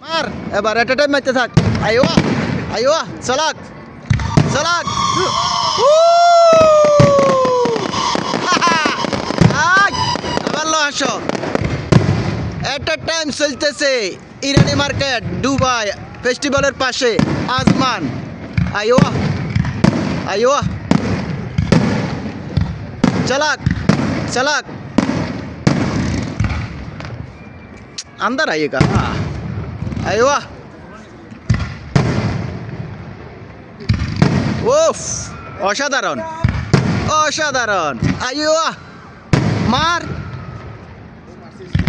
মার এবার একটা টাইম মারতে থাক। আইও আইও চালাক চালাক। আবার লো হাসো। একটা টাইম চলতেছে ইরানি মার্কেট দুবাই ফেস্টিভ্যালের পাশে আজমান। আইও আইও চালাক চালাক। अंदर आइएगा। आयो ওফ অসাধারণ অসাধারণ। আইও মার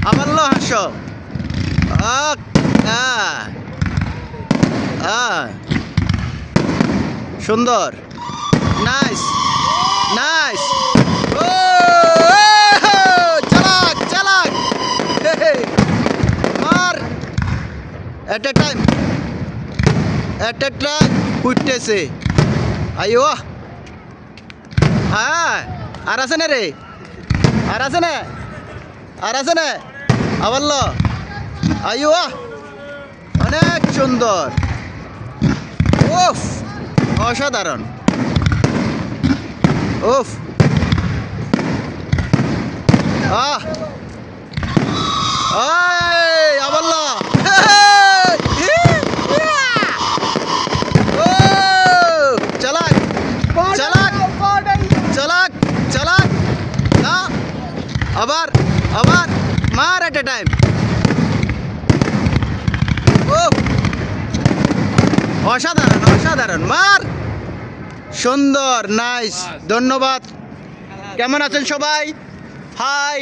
আবার লো হাসো। সুন্দর নাইস নাইস। ও চালাক চালাক। মার এট এ টাইম উঠতেছে। আইও হ্যাঁ আর আছে না রে আর আছে না আর আছে না আবার লো। আইও অনেক সুন্দর। ওফ অসাধারণ। ওফ আহ আবার লো। চালাক চালাক চালাক চালাক। না আবার আবার মার এট এ টাইম। ও অসাধারণ অসাধারণ। মার সুন্দর নাইস। ধন্যবাদ। কেমন আছেন সবাই? হাই।